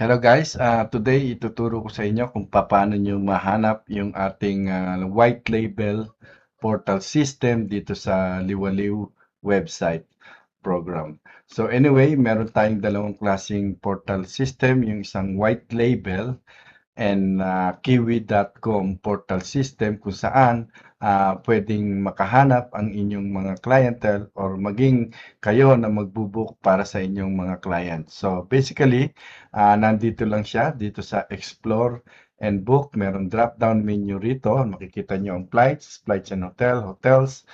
Hello guys, today ituturo ko sa inyo kung paano nyo mahanap yung ating white label portal system dito sa Liwaliw website program. So anyway, meron tayong dalawang klaseng portal system, yung isang white label and kiwi.com portal system kung saan pwedeng makahanap ang inyong mga clientele or maging kayo na magbubook para sa inyong mga clients. So basically, nandito lang siya dito sa Explore and Book. Merong drop-down menu rito. Makikita nyo ang flights and hotels,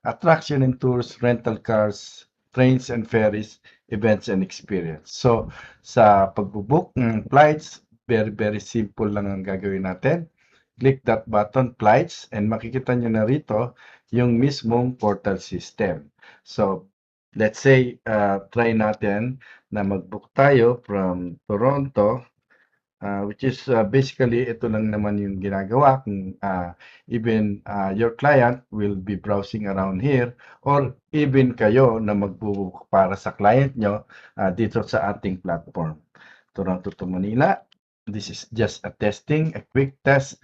attraction and tours, rental cars, trains and ferries, events and experience. So, sa pagbubook ng flights, very simple lang ang gagawin natin. Click that button, flights, and makikita nyo na rito yung mismong portal system. So, let's say, try natin na mag-book tayo from Toronto. Which is basically ito lang naman yung ginagawa kung even your client will be browsing around here or even kayo na magbubook para sa client nyo dito sa ating platform. Toronto to Manila. This is just a testing, a quick test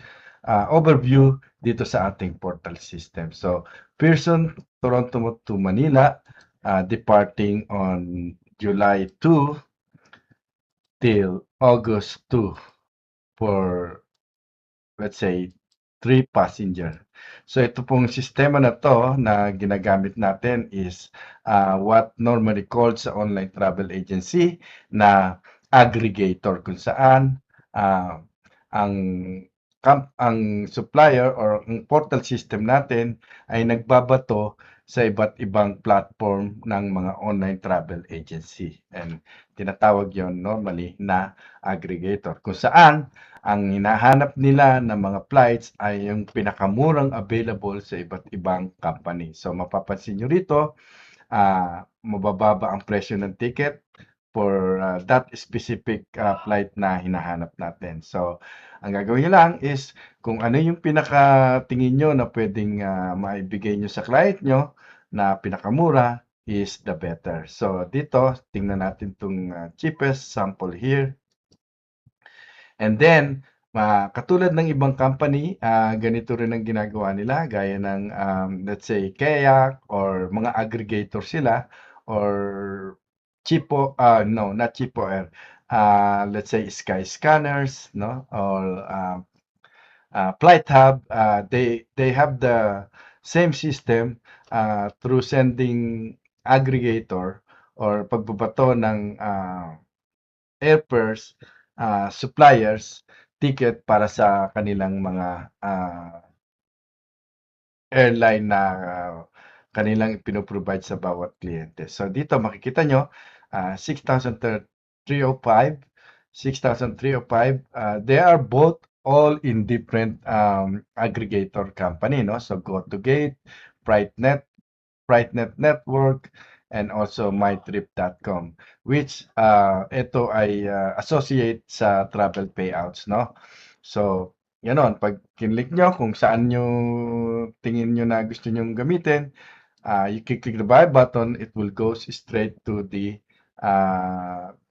overview dito sa ating portal system. So, Pearson, Toronto to Manila, departing on July 2 till August 2 for, let's say, 3 passenger. So ito pong sistema na to na ginagamit natin is what normally called sa online travel agency na aggregator kung saan uh, ang ang supplier or ang portal system natin ay nagbabato sa iba't ibang platform ng mga online travel agency. And tinatawag yon normally na aggregator kung saan ang hinahanap nila na mga flights ay yung pinakamurang available sa iba't ibang company. So mapapansin nyo rito, mabababa ang presyo ng ticket for that specific flight na hinahanap natin. So, ang gagawin nyo lang is kung ano yung pinakatingin nyo na pwedeng maibigay nyo sa client nyo na pinakamura is the better. So, dito, tingnan natin itong cheapest sample here. And then, katulad ng ibang company, ganito rin ang ginagawa nila, gaya ng, let's say, Kayak or mga aggregator sila or Chipo, no, not Chipo Air. Let's say Skyscanners, no, or Flight Hub. They have the same system through sending aggregator or pagbabato ng airfares, suppliers, ticket para sa kanilang mga airline na kanilang pinoprovide sa bawat kliyente. So dito makikita nyo, 6,305, 6,305, they are both all in different aggregator company, no? So GoToGate, FlightNet, FlightNet Network, and also mytrip.com, which ito ay associate sa travel payouts, no? So, ganon, pag kinlik nyo kung saan nyo tingin nyo na gusto nyong gamitin, you click the buy button, it will go straight to the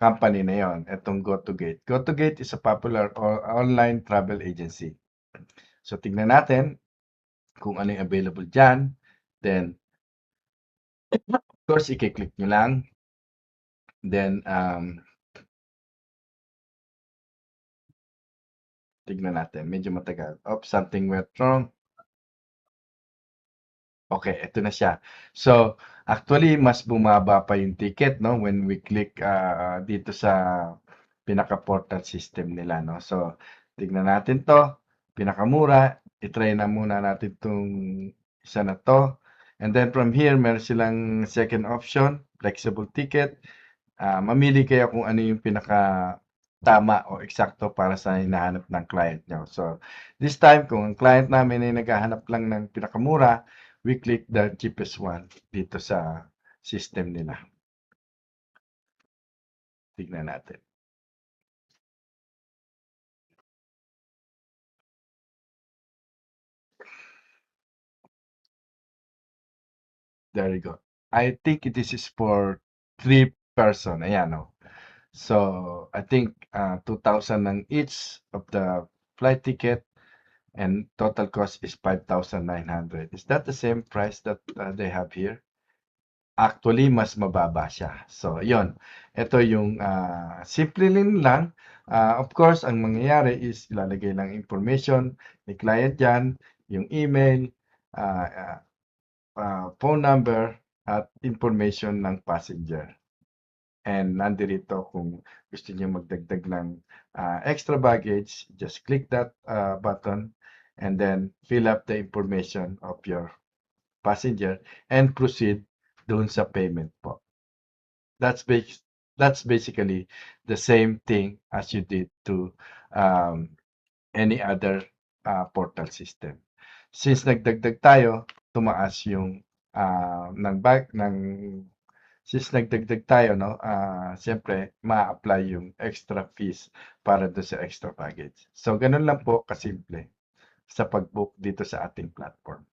company na yon. Itong GoToGate. GoToGate is a popular online travel agency. So, tignan natin kung ano yung available dyan. Then, of course, i-click nyo lang. Then, tignan natin. Medyo matagal. Something went wrong. Okay, ito na siya. So, actually, mas bumaba pa yung ticket, no? When we click dito sa pinaka-portal system nila, no? So, tignan natin to. Pinakamura. I-try na muna natin itong isa na to. And then from here, meron silang second option, flexible ticket. Mamili kayo kung ano yung pinaka tama o eksakto para sa hinahanap ng client nyo. So, this time, kung ang client namin ay naghahanap lang ng pinakamura, we click the cheapest one dito sa system nila. Tignan natin. There you go. I think this is for 3 person. Ayan, no? So, I think 2,000 ang each of the flight ticket and total cost is 5,900. Is that the same price that they have here? Actually, mas mababa siya. So, yon. Ito yung simple lang. Of course, ang mangyayari is ilalagay lang information ni client dyan, yung email, uh, phone number, at information ng passenger. And nandirito kung gusto niyo magdagdag ng extra baggage, just click that button and then fill up the information of your passenger and proceed doon sa payment po. That's bas that's basically the same thing as you did to any other portal system. Since nagdagdag tayo, tumaas yung since nagdagdag tayo, no, siyempre ma-apply yung extra fees para do sa extra baggage. So, ganun lang po kasimple sa pag-book dito sa ating platform.